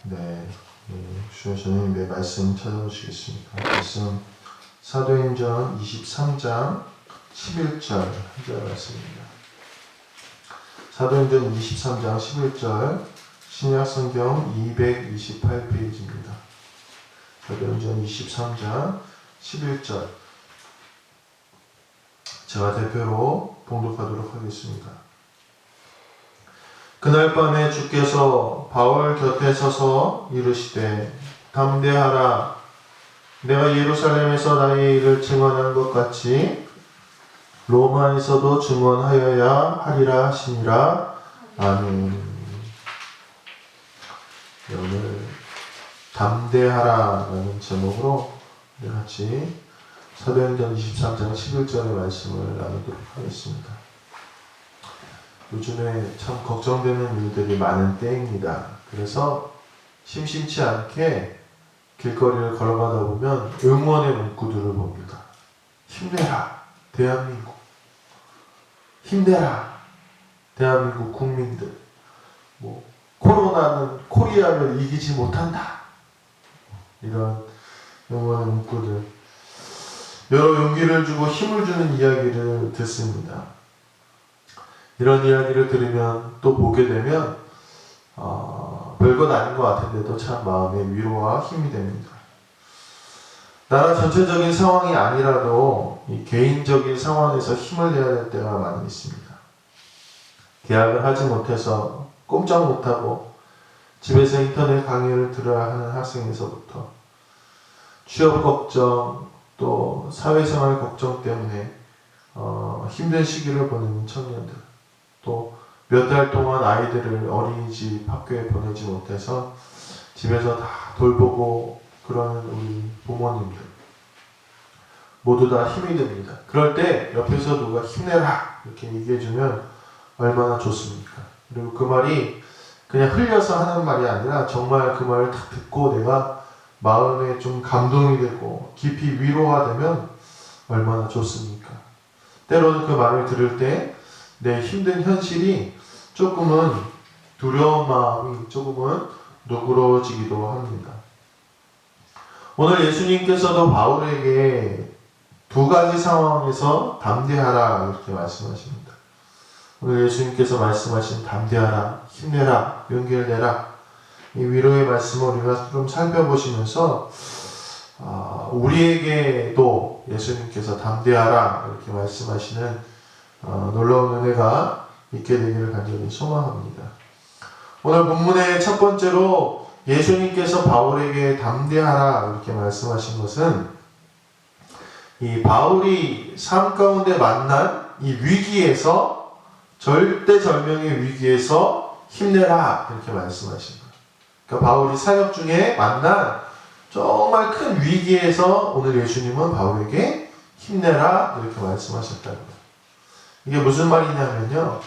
네, 주님의 말씀 찾아보시겠습니다. 말씀 사도행전 23장 11절 한절 말씀입니다. 사도행전 23장 11절 신약성경 228페이지입니다. 사도행전 23장 11절 제가 대표로 봉독하도록 하겠습니다. 그날 밤에 주께서 바울 곁에 서서 이르시되 담대하라. 내가 예루살렘에서 나의 일을 증언한 것 같이 로마에서도 증언하여야 하리라 하시니라. 아멘. 오늘 담대하라라는 제목으로 같이 사도행전 23장 11절의 말씀을 나누도록 하겠습니다. 요즘에 참 걱정되는 일들이 많은 때입니다. 그래서 심심치 않게 길거리를 걸어가다 보면 응원의 문구들을 봅니다. 힘내라, 대한민국. 힘내라, 대한민국 국민들. 코로나는 코리아를 이기지 못한다. 이런 응원의 문구들. 여러 용기를 주고 힘을 주는 이야기를 듣습니다. 이런 이야기를 들으면 또 보게 되면 별것 아닌 것 같은데도 참 마음의 위로와 힘이 됩니다. 나라 전체적인 상황이 아니라도 이 개인적인 상황에서 힘을 내야 될 때가 많이 있습니다. 계약을 하지 못해서 꼼짝 못하고 집에서 인터넷 강의를 들어야 하는 학생에서부터 취업 걱정 또 사회생활 걱정 때문에 힘든 시기를 보내는 청년들, 또 몇 달 동안 아이들을 어린이집 학교에 보내지 못해서 집에서 다 돌보고 그러는 우리 부모님들 모두 다 힘이 듭니다. 그럴 때 옆에서 누가 힘내라 이렇게 얘기해주면 얼마나 좋습니까? 그리고 그 말이 그냥 흘려서 하는 말이 아니라 정말 그 말을 딱 듣고 내가 마음에 좀 감동이 되고 깊이 위로가 되면 얼마나 좋습니까? 때로는 그 말을 들을 때 내 힘든 현실이 조금은 두려운 마음이 조금은 누그러지기도 합니다. 오늘 예수님께서도 바울에게 두 가지 상황에서 담대하라 이렇게 말씀하십니다. 오늘 예수님께서 말씀하신 담대하라, 힘내라, 용기를 내라 이 위로의 말씀을 우리가 좀 살펴보시면서 우리에게도 예수님께서 담대하라 이렇게 말씀하시는 놀라운 은혜가 있게 되기를 간절히 소망합니다. 오늘 본문의 첫 번째로 예수님께서 바울에게 담대하라 이렇게 말씀하신 것은 이 바울이 삶 가운데 만난 이 위기에서 절대절명의 위기에서 힘내라 이렇게 말씀하신 거예요. 그러니까 바울이 사역 중에 만난 정말 큰 위기에서 오늘 예수님은 바울에게 힘내라 이렇게 말씀하셨다는 거예요. 이게 무슨 말이냐면요.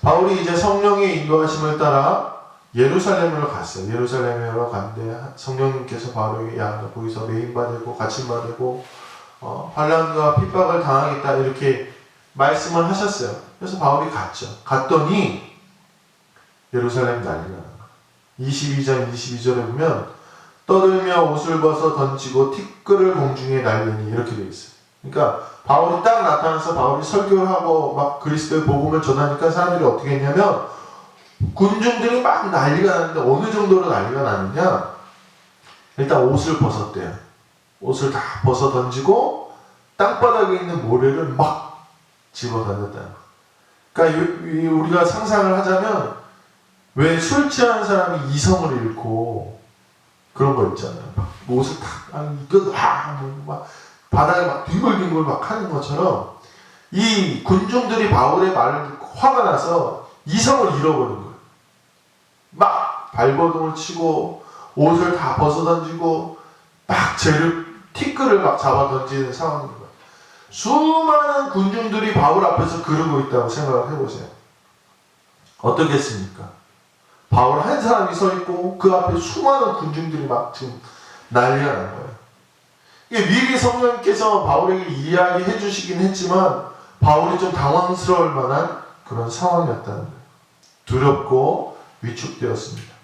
바울이 이제 성령의 인도하심을 따라 예루살렘으로 갔어요. 예루살렘으로 갔는데 성령님께서 바울에게 야, 거기서 매인받고 갇힘받고 환난과 핍박을 당하겠다 이렇게 말씀을 하셨어요. 그래서 바울이 갔죠. 갔더니 예루살렘 난리가 난 거예요. 22장 22절에 보면 떠들며 옷을 벗어 던지고 티끌을 공중에 날리니 이렇게 되어 있어요. 그러니까 바울이 딱 나타나서 바울이 설교를 하고 막 그리스도의 복음을 전하니까 사람들이 어떻게 했냐면 군중들이 막 난리가 났는데 어느 정도로 난리가 났느냐, 일단 옷을 벗었대요. 옷을 다 벗어 던지고 땅바닥에 있는 모래를 막 집어 던졌다는 거예요. 그러니까 우리가 상상을 하자면 왜 술 취한 사람이 이성을 잃고 그런 거 있잖아요. 막 옷을 막 바닥에 막 뒹굴뒹굴 막 하는 것처럼 이 군중들이 바울의 말을 듣고 화가 나서 이성을 잃어버린 거예요. 막 발버둥을 치고 옷을 다 벗어 던지고 막 티끌을 막 잡아 던지는 상황인 거예요. 수많은 군중들이 바울 앞에서 그러고 있다고 생각을 해보세요. 어떻겠습니까? 바울 한 사람이 서 있고 그 앞에 수많은 군중들이 막 지금 난리가 난 거예요. 미리 성령님께서 바울에게 이야기해 주시긴 했지만 바울이 좀 당황스러울 만한 그런 상황이었다는 거예요. 두렵고 위축되었습니다.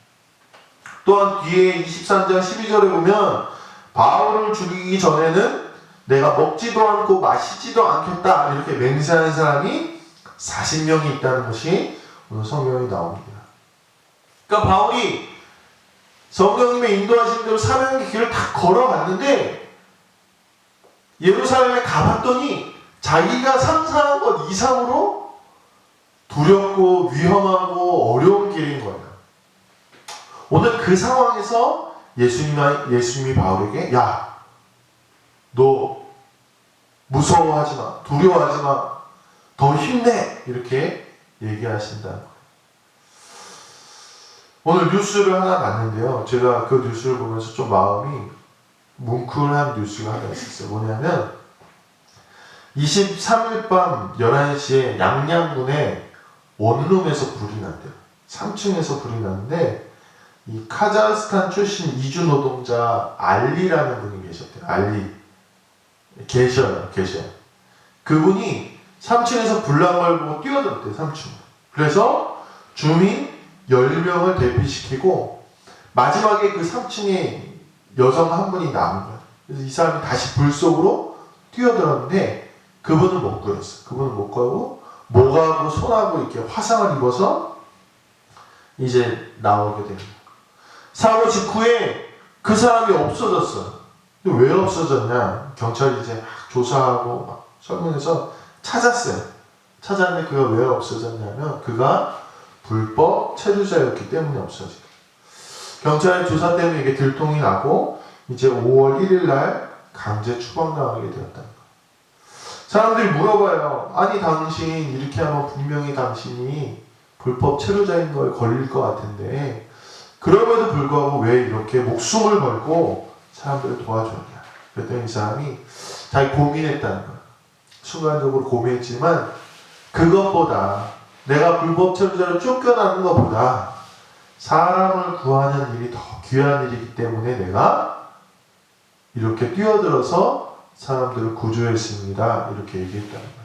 또한 뒤에 23장 12절에 보면 바울을 죽이기 전에는 내가 먹지도 않고 마시지도 않겠다 이렇게 맹세하는 사람이 40명이 있다는 것이 오늘 성경에 나옵니다. 그러니까 바울이 성령님의 인도하신 대로 사명의 길을 다 걸어갔는데 예루살렘에 가봤더니 자기가 상상한 것 이상으로 두렵고 위험하고 어려운 길인 거예요. 오늘 그 상황에서 예수님이 바울에게 야, 너 무서워하지 마, 두려워하지 마, 더 힘내 이렇게 얘기하신다는 거예요. 오늘 뉴스를 하나 봤는데요. 제가 그 뉴스를 보면서 좀 마음이 뭉클한 뉴스가 하나 있었어요. 뭐냐면 23일 밤 11시에 양양군에 원룸에서 불이 났대요. 3층에서 불이 났는데 이 카자흐스탄 출신 이주 노동자 알리라는 분이 계셨대요. 알리. 계셔요. 그분이 3층에서 불난 걸 보고 뛰어들었대요. 3층. 그래서 주민 10명을 대피시키고 마지막에 그 3층에 여성 한 분이 남은 거예요. 그래서 이 사람이 다시 불 속으로 뛰어들었는데 그분은 못 구했어요. 그분은 못 구하고 목하고 손하고 이렇게 화상을 입어서 이제 나오게 됩니다. 사고 직후에 그 사람이 없어졌어요. 왜 없어졌냐? 경찰이 이제 막 조사하고 막 설문해서 찾았어요. 찾았는데 그가 왜 없어졌냐면 그가 불법 체류자였기 때문에 없어진 거예요. 경찰의 조사 때문에 이게 들통이 나고 이제 5월 1일 날 강제 추방당하게 되었다는 거예요. 사람들이 물어봐요. 아니 당신 이렇게 하면 분명히 당신이 불법 체류자인 거에 걸릴 것 같은데 그럼에도 불구하고 왜 이렇게 목숨을 걸고 사람들을 도와줬냐. 그랬더니 이 사람이 잘 고민했다는 거예요. 순간적으로 고민했지만 그것보다 내가 불법 체류자로 쫓겨나는 것보다 사람을 구하는 일이 더 귀한 일이기 때문에 내가 이렇게 뛰어들어서 사람들을 구조했습니다. 이렇게 얘기했다는 거예요.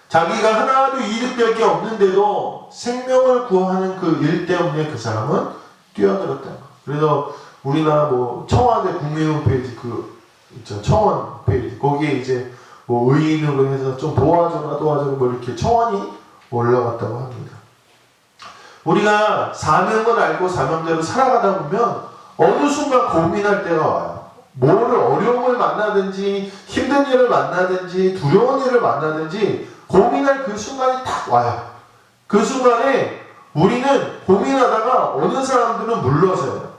자기가 하나도 이득될 게 없는데도 생명을 구하는 그 일 때문에 그 사람은 뛰어들었다는 거예요. 그래서 우리나라 뭐 청와대 국민 홈페이지 그 있죠. 청원 페이지 거기에 이제 뭐 의인으로 해서 좀 도와줘라 뭐 이렇게 청원이 올라갔다고 합니다. 우리가 사명을 알고 사명대로 살아가다 보면 어느 순간 고민할 때가 와요. 뭐를 어려움을 만나든지 힘든 일을 만나든지 두려운 일을 만나든지 고민할 그 순간이 딱 와요. 그 순간에 우리는 고민하다가 어느 사람들은 물러서요.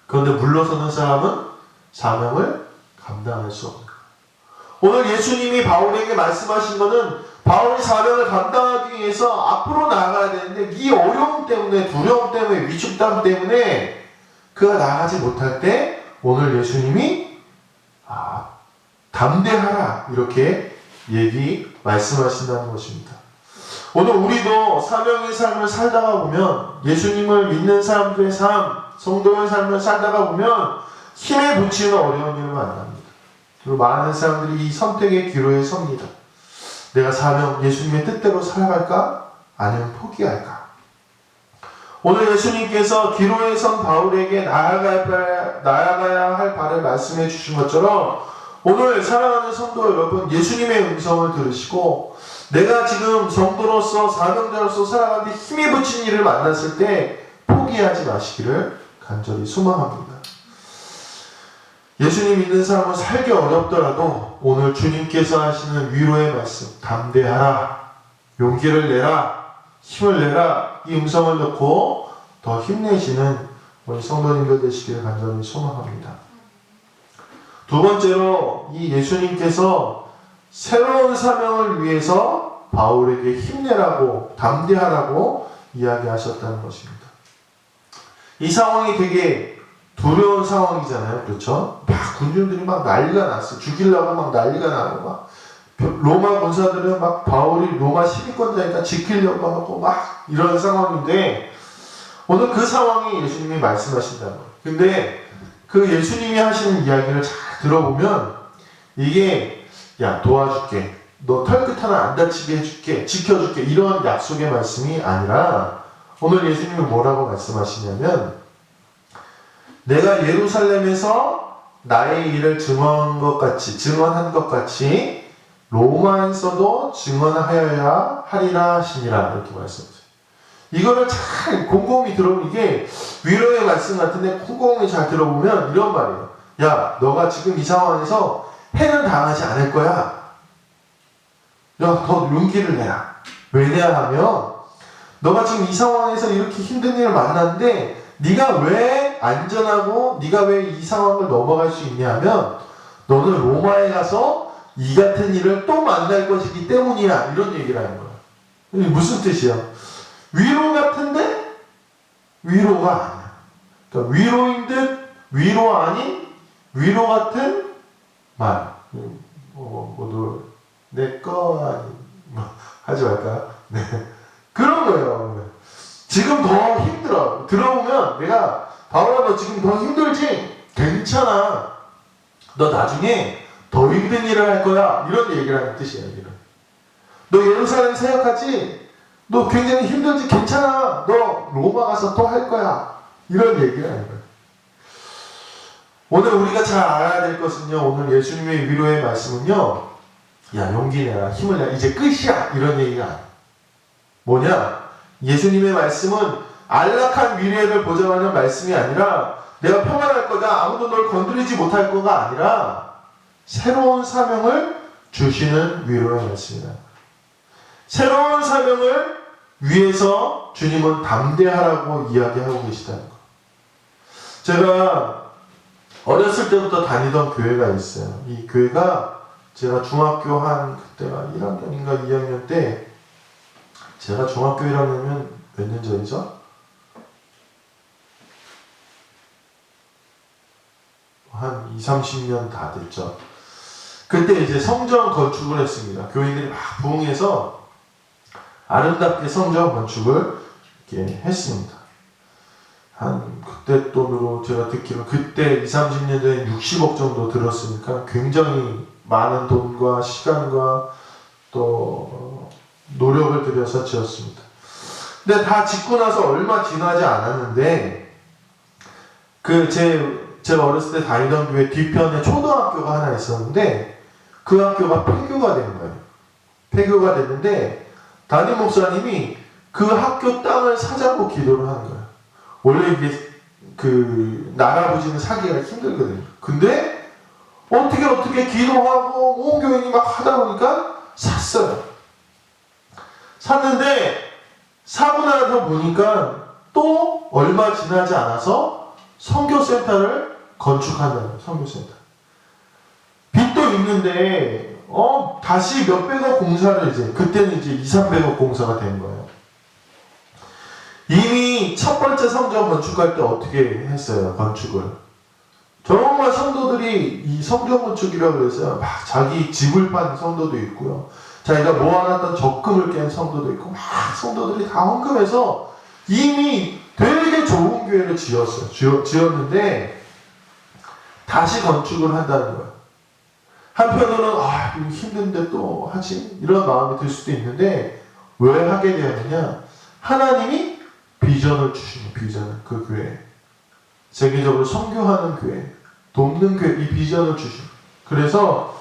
그런데 물러서는 사람은 사명을 감당할 수 없는 거예요. 오늘 예수님이 바울에게 말씀하신 것은 바울이 사명을 감당하기 위해서 앞으로 나아가야 되는데 이 어려움 때문에 두려움 때문에 위축감 때문에 그가 나아가지 못할 때 오늘 예수님이 담대하라 이렇게 말씀하신다는 것입니다. 오늘 우리도 사명의 삶을 살다가 보면 예수님을 믿는 사람들의 삶, 성도의 삶을 살다가 보면 힘에 부치는 어려운 일을 만납니다. 그리고 많은 사람들이 이 선택의 기로에 섭니다. 내가 사명, 예수님의 뜻대로 살아갈까? 아니면 포기할까? 오늘 예수님께서 기로에 선 바울에게 나아가야 할 바를 말씀해 주신 것처럼 오늘 사랑하는 성도 여러분, 예수님의 음성을 들으시고 내가 지금 성도로서 사명자로서 살아가는데 힘이 붙인 일을 만났을 때 포기하지 마시기를 간절히 소망합니다. 예수님 믿는 사람은 살기 어렵더라도 오늘 주님께서 하시는 위로의 말씀, 담대하라, 용기를 내라, 힘을 내라, 이 음성을 듣고 더 힘내시는 우리 성도님들 되시기를 간절히 소망합니다. 두 번째로 이 예수님께서 새로운 사명을 위해서 바울에게 힘내라고 담대하라고 이야기하셨다는 것입니다. 이 상황이 되게 두려운 상황이잖아요. 그렇죠? 막 군중들이 막 난리가 났어요. 죽이려고 막 난리가 나고 막 로마 군사들은 막 바울이 로마 시민권자니까 지키려고 하고 막 이런 상황인데 오늘 그 상황이 예수님이 말씀하신다는 거예요. 근데 그 예수님이 하시는 이야기를 잘 들어보면 이게 야 도와줄게, 너 털끝 하나 안 다치게 해줄게, 지켜줄게 이런 약속의 말씀이 아니라 오늘 예수님은 뭐라고 말씀하시냐면 내가 예루살렘에서 나의 일을 증언한 것 같이 로마에서도 증언하여야 하리라 하시니라 이렇게 말씀하세요. 이거를 잘 곰곰이 들어보면 이게 위로의 말씀 같은데 곰곰이 잘 들어보면 이런 말이에요. 야, 너가 지금 이 상황에서 해는 당하지 않을 거야. 야, 더 용기를 내라. 왜냐하면 너가 지금 이 상황에서 이렇게 힘든 일을 만났는데 네가 왜 안전하고 네가 왜 이 상황을 넘어갈 수 있냐 하면 너는 로마에 가서 이 같은 일을 또 만날 것이기 때문이야. 이런 얘기를 하는 거야. 이게 무슨 뜻이야? 위로 같은데 위로가 아니야. 그러니까 위로인 듯 위로 아닌 위로 같은 말. 내 거 아니 하지 말까? 네. 그런 거예요. 지금 더 힘들어. 들어보면 내가 바울아 너 지금 더 힘들지? 괜찮아. 너 나중에 더 힘든 일을 할 거야. 이런 얘기를 하는 뜻이야. 너 예루살렘 사역하지? 너 굉장히 힘들지? 괜찮아. 너 로마 가서 또 할 거야. 이런 얘기를 하는 거야. 오늘 우리가 잘 알아야 될 것은요. 오늘 예수님의 위로의 말씀은요. 야, 용기 내라. 힘을 내라. 이제 끝이야. 이런 얘기가 아니야. 뭐냐? 예수님의 말씀은 안락한 미래를 보장하는 말씀이 아니라 내가 평안할 거다. 아무도 널 건드리지 못할 거가 아니라 새로운 사명을 주시는 위로의 말씀이다. 새로운 사명을 위해서 주님은 담대하라고 이야기하고 계시다는 거. 제가 어렸을 때부터 다니던 교회가 있어요. 이 교회가 제가 중학교 한 그때가 1학년인가 2학년 때 제가 중학교 1학년이면 몇 년 전이죠? 한 20-30년 다 됐죠. 그때 이제 성전 건축을 했습니다. 교인들이 막 부흥해서 아름답게 성전 건축을 이렇게 했습니다. 한 그때 돈으로 제가 듣기로 그때 20-30년 전에 60억 정도 들었으니까 굉장히 많은 돈과 시간과 또 노력을 들여서 지었습니다. 근데 다 짓고 나서 얼마 지나지 않았는데 제가 어렸을 때 다니던 교회 뒤편에 초등학교가 하나 있었는데 그 학교가 폐교가 된 거예요. 폐교가 됐는데 담임 목사님이 그 학교 땅을 사자고 기도를 하는 거예요. 원래 이게 나라 부지는 사기가 힘들거든요. 근데 어떻게 기도하고 온 교인이 막 하다 보니까 샀어요. 샀는데 사고 나서 보니까 또 얼마 지나지 않아서 선교센터를 건축한다는 거예요. 선교센터. 빚도 있는데 다시 몇백억 공사를 그때는 이제 200-300억 공사가 된 거예요. 이미 첫 번째 성전 건축할 때 어떻게 했어요? 건축을. 정말 성도들이 이 성전 건축이라고 해서 막 자기 집을 판 성도도 있고요. 자기가 모아놨던 적금을 깬 성도도 있고 막 성도들이 다 헌금해서 이미 되게 좋은 교회를 지었는데 다시 건축을 한다는 거예요. 한편으로는 힘든데 또 하지? 이런 마음이 들 수도 있는데 왜 하게 되었느냐? 하나님이 비전을 주시는 비전을 그 교회에 세계적으로 선교하는 교회, 돕는 교회 이 비전을 주시는 그래서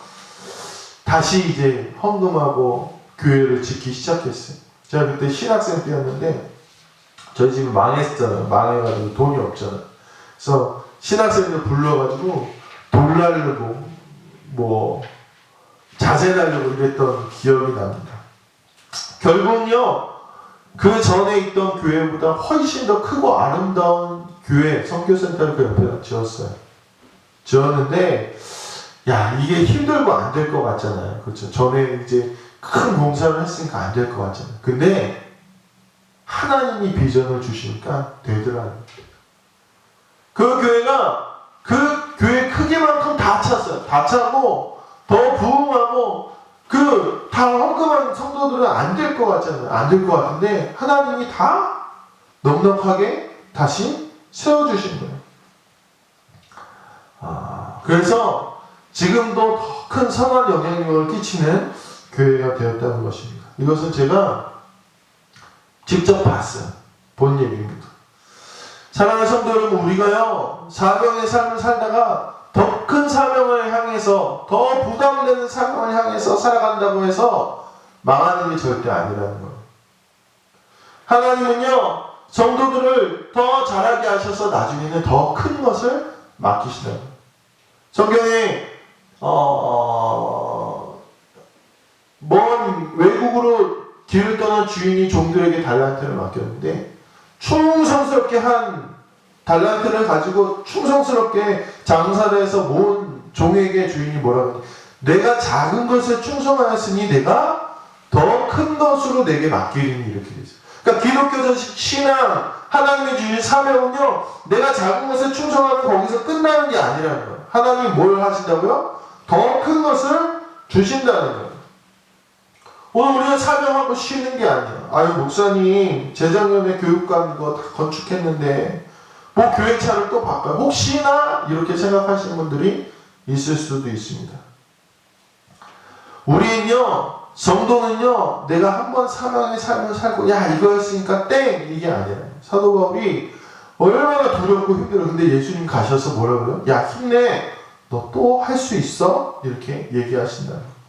다시 이제 헌금하고 교회를 짓기 시작했어요. 제가 그때 신학생 때였는데 저희 집이 망했잖아요. 망해가지고 돈이 없잖아요. 그래서 신학생들 불러가지고 돌 날르고 뭐 자세 날르고 이랬던 기억이 납니다. 결국은요 그 전에 있던 교회보다 훨씬 더 크고 아름다운 교회 선교센터를 그 옆에다 지었어요. 지었는데 이게 힘들고 안 될 것 같잖아요. 그렇죠? 전에 이제 큰 공사를 했으니까 안 될 것 같잖아요. 근데 하나님이 비전을 주시니까 되더라고요. 그 교회가 그 교회 크기만큼 다 찼어요. 다 차고 더 부흥하고 다 헌금한 성도들은 안 될 것 같잖아요. 안 될 것 같은데 하나님이 다 넉넉하게 다시 세워주신 거예요. 그래서 지금도 더 큰 선한 영향력을 끼치는 교회가 되었다는 것입니다. 이것은 제가 직접 봤어요. 본 얘기입니다. 사랑하는 성도 여러분, 우리가요 사명의 삶을 살다가 더 큰 사명을 향해서, 더 부담되는 사명을 향해서 살아간다고 해서 망하는 게 절대 아니라는 거예요. 하나님은요 성도들을 더 잘하게 하셔서 나중에는 더 큰 것을 맡기시는 거예요. 성경에 먼 외국으로 길을 떠난 주인이 종들에게 달란트를 맡겼는데, 충성스럽게 한 달란트를 가지고 충성스럽게 장사를 해서 모은 종에게 주인이 뭐라고 하냐, 내가 작은 것에 충성하였으니 내가 더 큰 것으로 내게 맡기리니, 이렇게 되어 있어요. 그러니까 기독교적 신앙, 하나님의 주신 사명은요 내가 작은 것에 충성하면 거기서 끝나는 게 아니라는 거예요. 하나님이 뭘 하신다고요? 더 큰 것을 주신다는 거예요. 오늘 우리가 사명하고 쉬는 게 아니에요. 아유, 목사님 재작년에 교육관 이거 다 건축했는데 뭐 교회차를 또 바꿔요. 혹시나 이렇게 생각하시는 분들이 있을 수도 있습니다. 우리는요, 성도는요, 내가 한번 사명의 삶을 살고 야 이거였으니까 땡 이게 아니에요. 사도 바울이 얼마나 두렵고 힘들어. 근데 예수님 가셔서 뭐라 그래요? 야 힘내, 너 또 할 수 있어? 이렇게 얘기하신다는 거예요.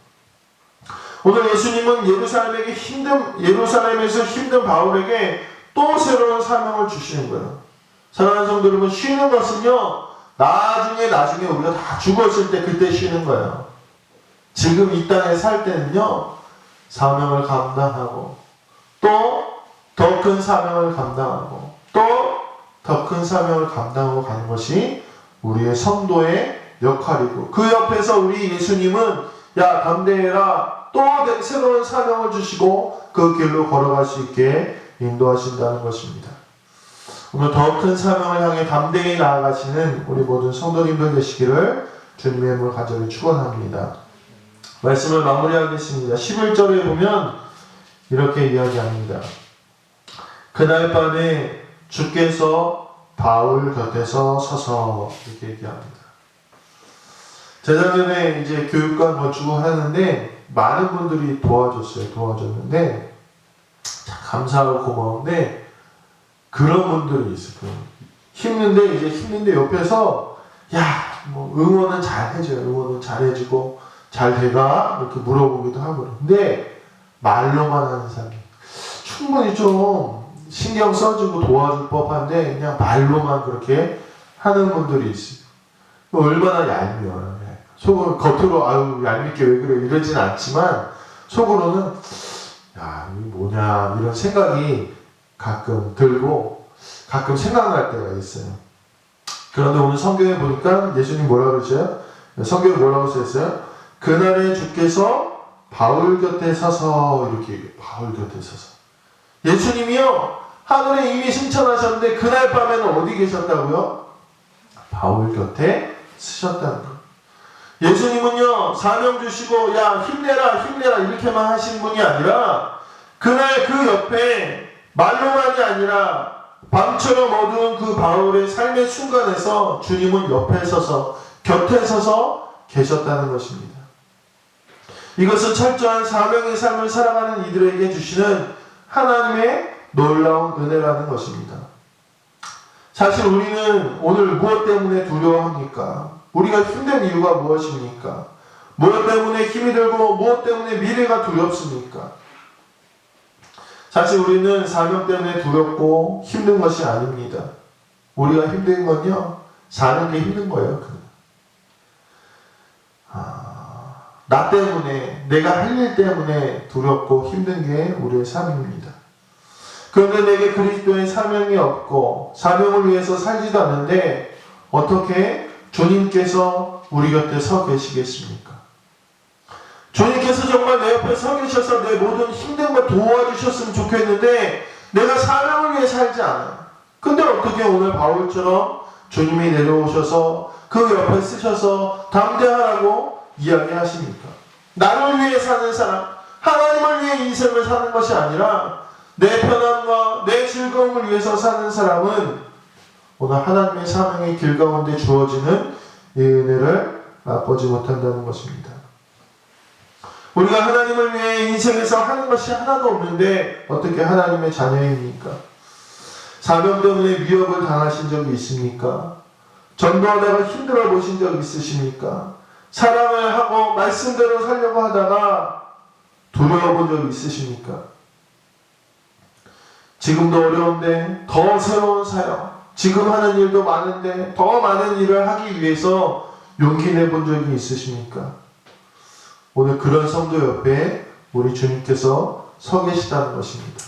오늘 예수님은 예루살렘에서 힘든 바울에게 또 새로운 사명을 주시는 거예요. 사랑하는 성도 여러분, 쉬는 것은요 나중에 우리가 다 죽었을 때 그때 쉬는 거예요. 지금 이 땅에 살 때는요 사명을 감당하고 또 더 큰 사명을 감당하고 또 더 큰 사명을 감당하고 가는 것이 우리의 성도의 역할이고, 그 옆에서 우리 예수님은 야 담대해라, 또 새로운 사명을 주시고 그 길로 걸어갈 수 있게 인도하신다는 것입니다. 오늘 더 큰 사명을 향해 담대히 나아가시는 우리 모든 성도님들 되시기를 주님의 이름으로 간절히 축원합니다. 말씀을 마무리하겠습니다. 11절에 보면 이렇게 이야기합니다. 그날 밤에 주께서 바울 곁에서 서서, 이렇게 얘기합니다. 재작년에 이제 교육관 건축을 하는데 많은 분들이 도와줬는데 참 감사하고 고마운데, 그런 분들이 있어요. 힘든데 옆에서 뭐 응원은 잘 해줘요. 응원은 잘 해주고 잘 돼가 이렇게 물어보기도 하고. 근데 말로만 하는 사람이 충분히 좀 신경 써주고 도와줄 법한데 그냥 말로만 그렇게 하는 분들이 있어요. 얼마나 얄미워요. 속으로 겉으로 아유 얄밉게 왜 그래 이러진 않지만 속으로는 야 이게 뭐냐 이런 생각이 가끔 들고 가끔 생각날 때가 있어요. 그런데 오늘 성경에 보니까 예수님 뭐라고 그러셔요? 성경에 뭐라고 써있어요? 그날에 주께서 바울 곁에 서서, 이렇게 얘기해요. 바울 곁에 서서. 예수님이요 하늘에 이미 승천하셨는데 그날 밤에는 어디 계셨다고요? 바울 곁에 서셨다는 거예요. 예수님은요 사명 주시고 야 힘내라 이렇게만 하신 분이 아니라, 그날 그 옆에 말로만이 아니라 밤처럼 어두운 그 바울의 삶의 순간에서 주님은 옆에 서서, 곁에 서서 계셨다는 것입니다. 이것은 철저한 사명의 삶을 살아가는 이들에게 주시는 하나님의 놀라운 은혜라는 것입니다. 사실 우리는 오늘 무엇 때문에 두려워합니까? 우리가 힘든 이유가 무엇입니까? 무엇 때문에 힘이 들고 무엇 때문에 미래가 두렵습니까? 사실 우리는 사명 때문에 두렵고 힘든 것이 아닙니다. 우리가 힘든 건요 사는 게 힘든 거예요. 나 때문에, 내가 할 일 때문에 두렵고 힘든 게 우리의 삶입니다. 그런데 내게 그리스도의 사명이 없고 사명을 위해서 살지도 않는데 어떻게 주님께서 우리 곁에 서 계시겠습니까? 주님께서 정말 내 옆에 서 계셔서 내 모든 힘든 거 도와주셨으면 좋겠는데 내가 사명을 위해 살지 않아요. 근데 어떻게 오늘 바울처럼 주님이 내려오셔서 그 옆에 쓰셔서 담대하라고 이야기하십니까? 나를 위해 사는 사람, 하나님을 위해 인생을 사는 것이 아니라 내 편안과 내 즐거움을 위해서 사는 사람은 오늘 하나님의 사명의 길 가운데 주어지는 이 은혜를 맛보지 못한다는 것입니다. 우리가 하나님을 위해 인생에서 하는 것이 하나도 없는데 어떻게 하나님의 자녀입니까? 사명 때문에 위협을 당하신 적이 있습니까? 전도하다가 힘들어 보신 적 있으십니까? 사랑을 하고 말씀대로 살려고 하다가 두려워 본 적 있으십니까? 지금도 어려운데 더 새로운 사역, 지금 하는 일도 많은데 더 많은 일을 하기 위해서 용기 내본 적이 있으십니까? 오늘 그런 성도 옆에 우리 주님께서 서 계시다는 것입니다.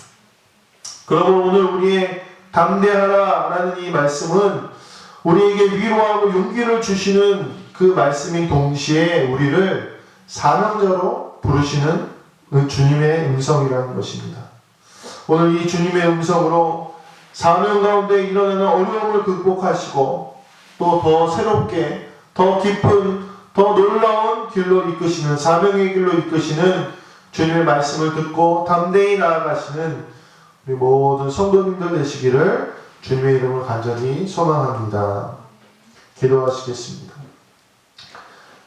그러면 오늘 우리의 담대하라 라는 이 말씀은 우리에게 위로하고 용기를 주시는 그 말씀인 동시에 우리를 사명자로 부르시는 주님의 음성이라는 것입니다. 오늘 이 주님의 음성으로 사명 가운데 일어나는 어려움을 극복하시고 또 더 새롭게 더 깊은 더 놀라운 길로 이끄시는 사명의 길로 이끄시는 주님의 말씀을 듣고 담대히 나아가시는 우리 모든 성도님들 되시기를 주님의 이름으로 간절히 소망합니다. 기도하시겠습니다.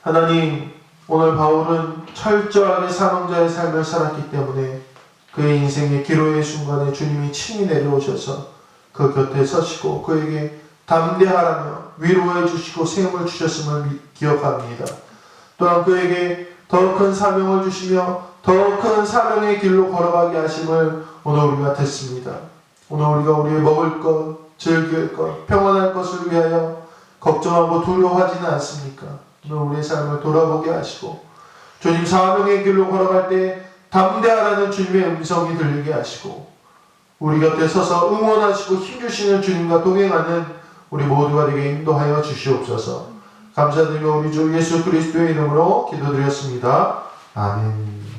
하나님, 오늘 바울은 철저하게 사명자의 삶을 살았기 때문에 그의 인생의 기로의 순간에 주님이 친히 내려오셔서 그 곁에 서시고 그에게 담대하라며 위로해 주시고 세움을 주셨음을 기억합니다. 또한 그에게 더 큰 사명을 주시며 더 큰 사명의 길로 걸어가게 하심을 오늘 우리가 듣습니다. 오늘 우리가 우리의 먹을 것, 즐길 것, 평안할 것을 위하여 걱정하고 두려워하지는 않습니까? 오늘 우리의 삶을 돌아보게 하시고 주님 사명의 길로 걸어갈 때 담대하라는 주님의 음성이 들리게 하시고 우리 곁에 서서 응원하시고 힘주시는 주님과 동행하는 우리 모두가 되게 인도하여 주시옵소서. 감사드리며 우리 주 예수 그리스도의 이름으로 기도드렸습니다. 아멘.